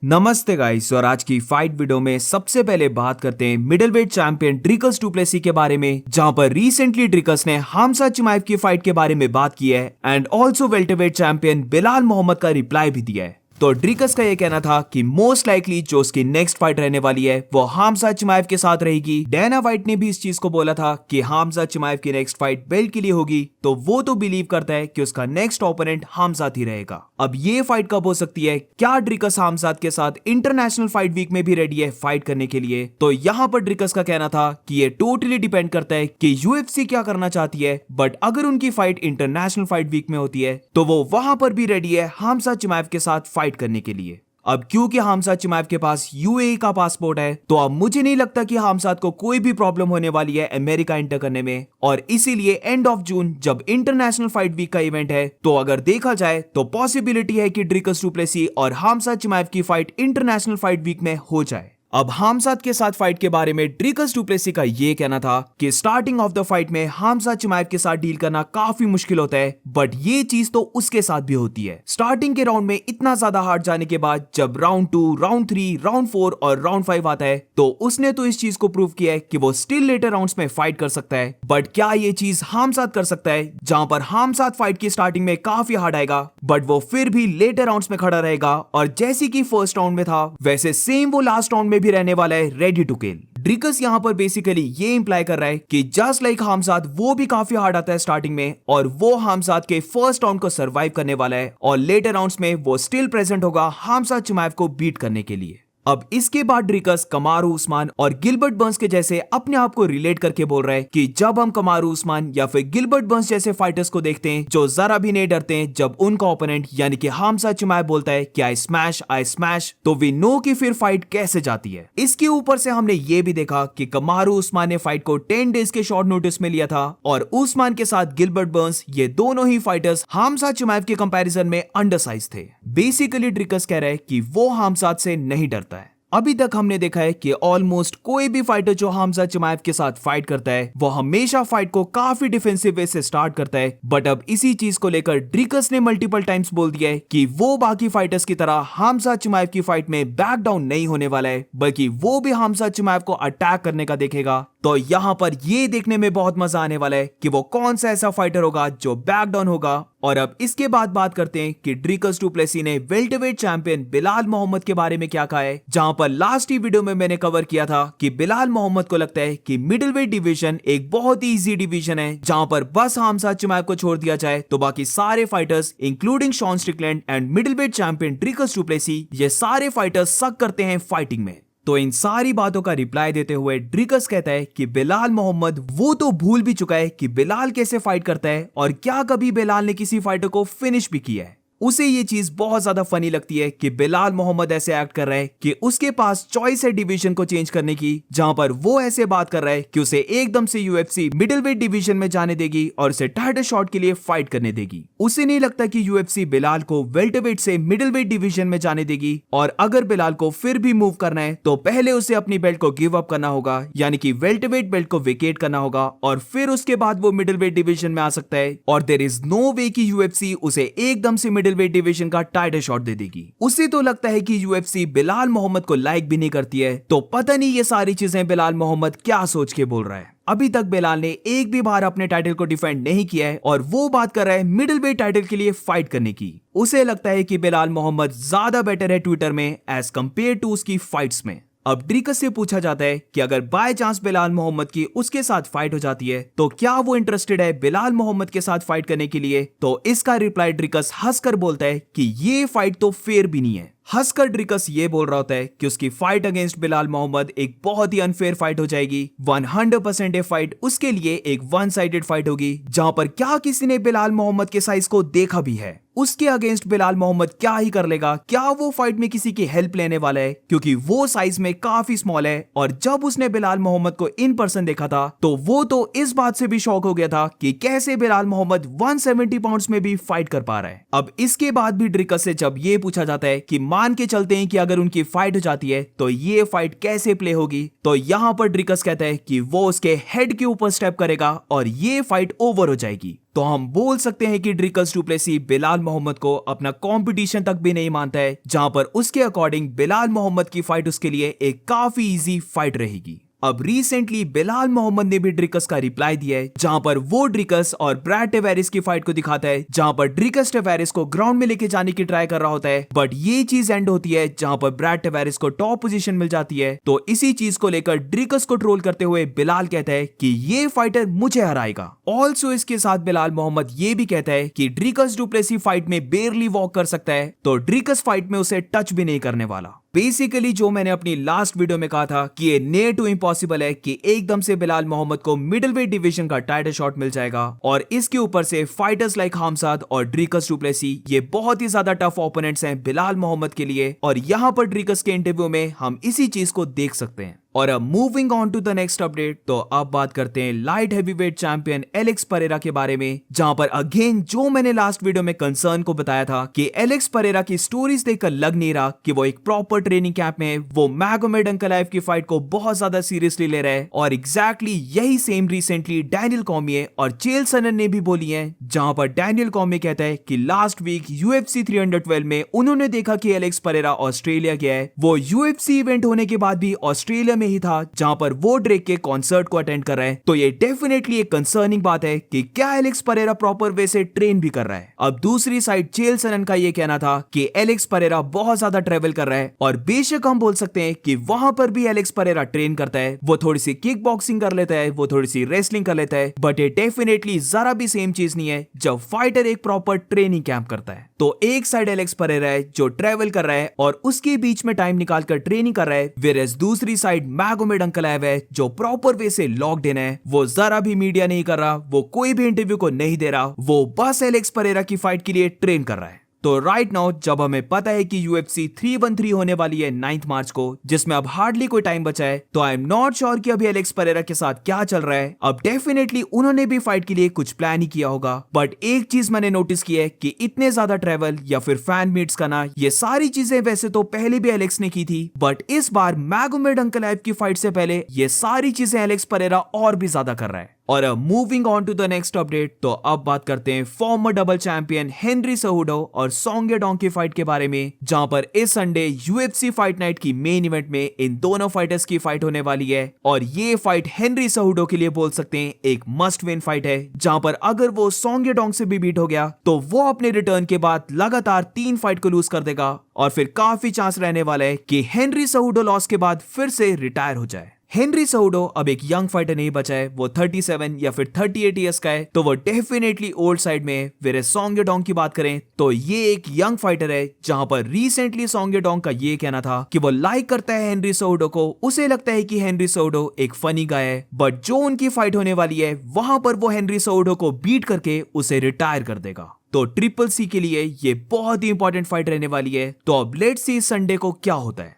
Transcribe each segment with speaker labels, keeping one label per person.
Speaker 1: नमस्ते गाइस। और आज की फाइट वीडियो में सबसे पहले बात करते हैं middleweight champion Dricus Du Plessis के बारे में, जहां पर रिसेंटली ड्रिकस ने हमजा चिमाएव की फाइट के बारे में बात की है and also welterweight champion Belal Muhammad का रिप्लाई भी दिया है। तो ड्रिकस का ये कहना था कि मोस्ट लाइकली जो उसकी नेक्स्ट फाइट रहने वाली है वो हमजा चिमाएव के साथ रहेगी। डैना वाइट ने भी इस चीज को बोला था कि हमजा चिमाएव की नेक्स्ट फाइट बेल्ट के लिए होगी, तो वो तो बिलीव करता है कि उसका नेक्स्ट ओपोनेंट हमजात ही रहेगा। अब ये फाइट कब हो सकती है? क्या ड्रिकस हमजात के साथ इंटरनेशनल फाइट वीक में भी रेडी है फाइट करने के लिए? तो यहाँ पर ड्रिकस का कहना था कि ये टोटली डिपेंड करता है कि यूएफसी क्या करना चाहती है, बट अगर उनकी फाइट इंटरनेशनल फाइट वीक में होती है तो वो वहां पर भी रेडी है हमजा चिमाएव के साथ फाइट करने के लिए। अब क्योंकि हमजा चिमाएव के पास यूएई का पासपोर्ट है, तो अब मुझे नहीं लगता कि हमजात को कोई भी प्रॉब्लम होने वाली है अमेरिका एंटर करने में। और इसीलिए एंड ऑफ जून जब इंटरनेशनल फाइट वीक का इवेंट है, तो अगर देखा जाए तो पॉसिबिलिटी है कि ड्रिकस डू प्लेसी और हमजा चिमाएव की फाइट इंटरनेशनल फाइट वीक में हो जाए। अब हमजात के साथ फाइट के बारे में ड्रिकस डू प्लेसी का ये कहना था कि स्टार्टिंग ऑफ द फाइट में हमजा चिमाएव के साथ डील करना काफी मुश्किल होता है, बट ये चीज तो उसके साथ भी होती है। स्टार्टिंग के राउंड में इतना ज्यादा हार्ड जाने के बाद जब राउंड 2, राउंड 3, राउंड 4 और राउंड 5 आता है, तो उसने तो इस चीज को प्रूव किया है कि वो स्टिल लेटर राउंड्स में फाइट कर सकता है। बट क्या ये चीज हमजात कर सकता है, जहां पर हमजात फाइट की स्टार्टिंग में काफी हार्ड आएगा, बट वो फिर भी लेटर राउंड्स में खड़ा रहेगा और जैसे कि फर्स्ट राउंड में था वैसे सेम वो लास्ट राउंड में भी रहने वाला है, रेडी टू किल। ड्रिकस यहां पर बेसिकली ये इंप्लाई कर रहा है कि जस्ट लाइक हमजात वो भी काफी हार्ड आता है स्टार्टिंग में, और वो हमजात के फर्स्ट राउंड को सरवाइव करने वाला है और लेटर राउंड्स में वो स्टिल प्रेजेंट होगा हमजा चिमाएव को बीट करने के लिए। अब इसके बाद ड्रिकस कमारू उस्मान और गिलबर्ट बर्न्स के जैसे अपने आप को रिलेट करके बोल रहा है कि जब हम कमारू उस्मान या फिर गिलबर्ट बर्न्स जैसे फाइटर्स को देखते हैं जो जरा भी नहीं डरते हैं जब उनका ओपोनेंट यानी कि हमजा चिमाएव बोलता है कि आई स्मैश, तो वी नो कि फिर फाइट कैसे जाती है। इसके ऊपर से हमने ये भी देखा कि कमारू उस्मान ने फाइट को 10 डेज के शॉर्ट नोटिस में लिया था, और उस्मान के साथ गिलबर्ट बर्न्स ये दोनों ही फाइटर्स हमजा चिमाएव के कंपैरिजन में अंडरसाइज थे। बेसिकली ड्रिकस कह रहा है कि वो हमजात से नहीं डरता है। अभी तक हमने देखा है कि ऑलमोस्ट कोई भी फाइटर जो हमजा चिमाएव के साथ फाइट करता है वो हमेशा फाइट को काफी डिफेंसिव वे से स्टार्ट करता है, बट अब इसी चीज को लेकर ड्रिकस ने मल्टीपल टाइम्स बोल दिया है कि वो बाकी फाइटर्स की तरह हमजा चिमाएव की फाइट में बैक डाउन नहीं होने वाला है, बल्कि वो भी हमजा चिमाएव को अटैक करने का देखेगा। तो यहाँ पर ये देखने में बहुत मजा आने वाला है कि वो कौन सा ऐसा फाइटर होगा जो बैक डाउन होगा। और अब इसके बाद बात करते हैं कि ड्रिकस डू प्लेसी ने वेल्टरवेट चैंपियन बिलाल मोहम्मद के बारे में क्या कहा है, जहां पर लास्ट ही वीडियो में मैंने कवर किया था कि बिलाल मोहम्मद को लगता है कि मिडिलवेट डिवीजन एक बहुत ही इजी डिवीजन है, जहां पर बस हमजा चिमाएव को छोड़ दिया जाए तो बाकी सारे fighters including Sean Strickland and middleweight champion Dricus Du Plessis ये सारे फाइटर्स सक करते हैं फाइटिंग में। तो इन सारी बातों का रिप्लाई देते हुए ड्रिकस कहता है कि बिलाल मोहम्मद वो तो भूल भी चुका है कि बिलाल कैसे फाइट करता है और क्या कभी बिलाल ने किसी फाइटर को फिनिश भी किया है। उसे ये चीज बहुत ज्यादा फनी लगती है कि बिलाल मोहम्मद ऐसे एक्ट कर रहा है कि उसके पास चॉइस है डिवीजन को चेंज करने की, जहां पर वो ऐसे बात कर रहा है कि उसे एकदम से यूएफसी मिडिलवेट डिवीजन में जाने देगी और उसे टाइटल शॉट के लिए फाइट करने देगी। उसे नहीं लगता कि यूएफसी बिलाल को वेल्टरवेट से मिडिलवेट डिवीजन में जाने देगी, और अगर बिलाल को फिर भी मूव करना है तो पहले उसे अपनी बेल्ट को गिव अप करना होगा, यानी कि वेल्टरवेट बेल्ट को वेकेट करना होगा, और फिर उसके बाद वो मिडिलवेट डिवीजन में आ सकता है। और देयर इज नो वे कि यूएफसी उसे एकदम से मिडिलवेट डिवीजन का टाइटल शॉट दे देगी। उसे तो लगता है कि यूएफसी बिलाल मोहम्मद को लाइक भी नहीं करती है, तो पता नहीं ये सारी चीजें बिलाल मोहम्मद क्या सोच के बोल रहा है। अभी तक बिलाल ने एक भी बार अपने टाइटल को डिफेंड नहीं किया है और वो बात कर रहा है मिडिलवेट टाइटल के लिए फाइट करने की। उसे लगता है कि बिलाल मोहम्मद ज्यादा बेटर है ट्विटर में एज कंपेयर टू उसकी फाइट्स में। अब ड्रिकस से पूछा जाता है कि अगर बाय चांस बिलाल मोहम्मद की उसके साथ फाइट हो जाती है तो क्या वो इंटरेस्टेड है बिलाल मोहम्मद के साथ फाइट करने के लिए, तो इसका रिप्लाई ड्रिकस हंसकर बोलता है कि ये फाइट तो फेयर भी नहीं है। हंसकर ड्रिकस ये बोल रहा होता है कि उसकी फाइट अगेंस्ट बिलाल मोहम्मद एक बहुत ही अनफेयर फाइट हो जाएगी। 100% ये फाइट उसके लिए एक वन साइडेड फाइट होगी, जहां पर क्या किसी ने बिलाल मोहम्मद के साइज को देखा भी है। उसके अगेंस्ट बिलाल मोहम्मद क्या ही कर लेगा, क्या वो फाइट में किसी की हेल्प लेने वाला है, क्योंकि वो साइज में काफी स्मॉल है। और जब उसने बिलाल मोहम्मद को इन पर्सन देखा था तो वो तो इस बात से भी शॉक हो गया था कि कैसे बिलाल मोहम्मद 170 पाउंड्स में भी फाइट कर पा रहा है। अब इसके बाद भी ड्रिकस से जब ये पूछा जाता है कि मान के चलते हैं कि अगर उनकी फाइट हो जाती है तो ये फाइट कैसे प्ले होगी, तो यहाँ पर ड्रिकस कहता है कि वो उसके हेड के ऊपर स्टेप करेगा और ये फाइट ओवर हो जाएगी। तो हम बोल सकते हैं कि ड्रिकल्स डुप्लेसी बिलाल मोहम्मद को अपना कंपटीशन तक भी नहीं मानता है, जहां पर उसके अकॉर्डिंग बिलाल मोहम्मद की फाइट उसके लिए एक काफी इजी फाइट रहेगी। अब रिसेंटली बिलाल मोहम्मद ने भी ड्रिकस का रिप्लाई दिया है, जहां पर वो ड्रिकस और ब्रैड टेवेरिस की फाइट को दिखाता है, जहां पर ड्रिकस टेवेरिस को ग्राउंड में लेके जाने की ट्राई कर रहा होता है, बट ये चीज एंड होती है जहां पर ब्रैड टेवेरिस को टॉप पोजीशन मिल जाती है। तो इसी चीज को लेकर ड्रिकस को ट्रोल करते हुए बिलाल कहता है कि ये फाइटर मुझे हराएगा। ऑल्सो इसके साथ बिलाल मोहम्मद ये भी कहता है कि ड्रिकस डुप्लेसी फाइट में बेयरली वॉक कर सकता है, तो ड्रिकस फाइट में उसे टच भी नहीं करने वाला। बेसिकली जो मैंने अपनी लास्ट वीडियो में कहा था कि ये नियर टू इम्पॉसिबल है कि एकदम से बिलाल मोहम्मद को मिडिल वेट डिवीजन का टाइटल शॉट मिल जाएगा, और इसके ऊपर से फाइटर्स लाइक हामजाद और ड्रिकस डुप्लेसी ये बहुत ही ज्यादा टफ ओपोनेंट्स हैं बिलाल मोहम्मद के लिए, और यहां पर ड्रिकस के इंटरव्यू में हम इसी चीज को देख सकते हैं। और अब moving on to the next update, तो अब बात करते हैं light heavyweight champion Alex Pereira के बारे में, जहां पर अगेन जो मैंने लास्ट वीडियो में कंसर्न को बताया था कि एलेक्स परेरा की स्टोरीज देखकर लग नहीं रहा कि वो एक प्रॉपर ट्रेनिंग कैंप में वो मैगोमेड अंकलाइव की फाइट को बहुत ज्यादा सीरियसली ले रहा है, और एग्जैक्टली यही सेम रिसेंटली डैनियल कॉर्मिये और चेल सनन ने भी बोली है, जहां पर डैनियल कॉर्मिये कहता है कि लास्ट वीक UFC 312 में उन्होंने देखा कि एलेक्स परेरा ऑस्ट्रेलिया गया है। वो UFC इवेंट होने के बाद भी ऑस्ट्रेलिया ही था, जहां पर वो ड्रेक के कॉन्सर्ट को अटेंड कर रहा है। तो ये डेफिनेटली एक कंसर्निंग बात है कि क्या एलेक्स परेरा प्रॉपर वे से ट्रेन भी कर रहा है। अब दूसरी साइड चेल सनन का ये कहना था कि एलेक्स परेरा बहुत ज्यादा ट्रेवल कर रहा है, और बेशक हम बोल सकते हैं कि वहां पर भी एलेक्स परेरा ट्रेन करता है, वो थोड़ी सी किक बॉक्सिंग कर लेता है, वो थोड़ी सी रेसलिंग कर लेता है, बट ये डेफिनेटली जरा भी सेम चीज नहीं है जब फाइटर एक प्रॉपर ट्रेनिंग कैंप करता है। तो एक साइड एलेक्स परेरा है जो ट्रेवल कर रहा है और उसके बीच में टाइम निकालकर ट्रेनिंग कर रहा है, वेयरएज दूसरी साइड मैगोमेड अंकलाइव है जो प्रॉपर वे से लॉक्ड इन है, वो जरा भी मीडिया नहीं कर रहा, वो कोई भी इंटरव्यू को नहीं दे रहा, वो बस एलेक्स परेरा की फाइट के लिए ट्रेन कर रहा है। तो राइट नाउ जब हमें पता है कि UFC 313 होने वाली है 9 मार्च को, जिसमें अब हार्डली कोई टाइम बचा है, तो आई एम नॉट श्योर कि अभी एलेक्स परेरा के साथ क्या चल रहा है। अब डेफिनेटली उन्होंने भी फाइट के लिए कुछ प्लान ही किया होगा, बट एक चीज मैंने नोटिस की है कि इतने ज्यादा ट्रेवल या फिर फैन मीट्स करना, ये सारी चीजें वैसे तो पहले भी एलेक्स ने की थी, बट इस बार मैगोमेड अंकलाइव की फाइट से पहले ये सारी चीजें एलेक्स परेरा और भी ज्यादा कर रहा है। और अब moving on to the next update, तो अब बात करते हैं former double champion Henry Cejudo और सॉन्ग येडोंग की फाइट के बारे में, जहां पर इस संडे UFC फाइट नाइट की मेन इवेंट में इन दोनों फाइटर्स की फाइट होने वाली है, और ये फाइट हेनरी सेहुडो के लिए बोल सकते हैं एक मस्ट विन फाइट है, जहां पर अगर वो सॉन्ग येडोंग से भी बीट हो गया तो वो अपने रिटर्न के बाद लगातार 3 फाइट को लूज कर देगा, और फिर काफी चांस रहने वाला है कि हेनरी सेहुडो लॉस के बाद फिर से रिटायर हो जाए। हेनरी सेहुडो अब एक यंग फाइटर नहीं बचा है, वो 37 या फिर 38 इयर्स का है, तो वो डेफिनेटली ओल्ड साइड में है। फिर सॉन्ग येडोंग की बात करें तो ये एक यंग फाइटर है, जहां पर रिसेंटली सॉन्ग येडोंग का ये कहना था कि वो लाइक करता है हेनरी सेहुडो को, उसे लगता है कि हेनरी सेहुडो एक फनी गाय है, बट जो उनकी फाइट होने वाली है वहां पर वो हेनरी सेहुडो को बीट करके उसे रिटायर कर देगा। तो ट्रिपल सी के लिए ये बहुत ही इंपॉर्टेंट फाइट रहने वाली है। तो अब लेट्स सी संडे को क्या होता है।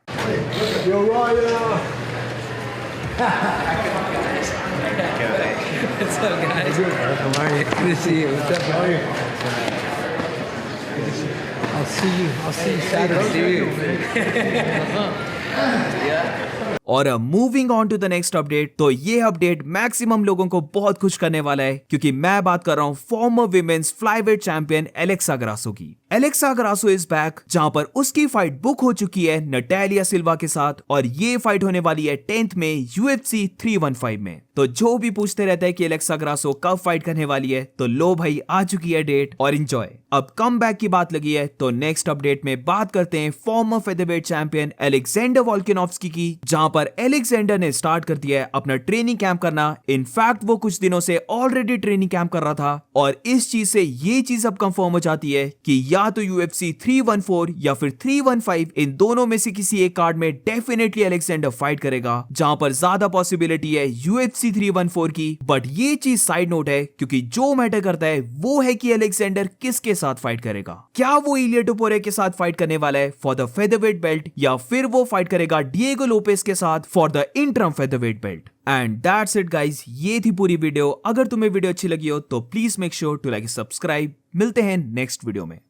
Speaker 2: What's up, guys? How are you? Good to see you. What's up, how are you? I'll see you Saturday.
Speaker 1: और moving on to the next update, तो ये अपडेट मैक्सिमम लोगों को बहुत खुश करने वाला है, क्योंकि मैं बात कर रहा हूं farmer women's flyweight champion Alexa Grasso की। एलेक्सा ग्रासो इज बैक, जहां पर उसकी फाइट बुक हो चुकी है नटालिया सिल्वा के साथ, और ये फाइट होने वाली है 10th में UFC 315 में। तो जो भी पूछते रहता है कि एलेक्सा ग्रासो कब फाइट करने वाली है, तो लो भाई आ चुकी है डेट, और एंजॉय। अब कम बैक की बात लगी है, तो नेक्स्ट अपडेट में बात करते हैं farmer featherweight champion Alexander Volkanovski की, जहां पर अलेक्जेंडर ने स्टार्ट कर दिया है अपना ट्रेनिंग कैंप करना। इनफैक्ट वो कुछ दिनों से ऑलरेडी ट्रेनिंग कैंप कर रहा था, और इस चीज से ये चीज अब कंफर्म हो जाती है कि या तो UFC 314 या फिर 315 इन दोनों में से किसी एक कार्ड में डेफिनेटली अलेक्जेंडर फाइट करेगा, जहां पर ज्यादा पॉसिबिलिटी है UFC 314 की। बट ये चीज साइड नोट है, क्योंकि जो मैटर करता है वो है कि अलेक्जेंडर किसके साथ फाइट करेगा। क्या वो इलिया टोपुरे के साथ फाइट करने वाला है फॉर द फेदरवेट बेल्ट, या फिर वो फाइट करेगा डिएगो लोपेस के साथ for the interim featherweight belt. And that's it guys, ये थी पूरी वीडियो। अगर तुम्हें वीडियो अच्छी लगी हो तो please make sure to like subscribe. मिलते हैं नेक्स्ट वीडियो में।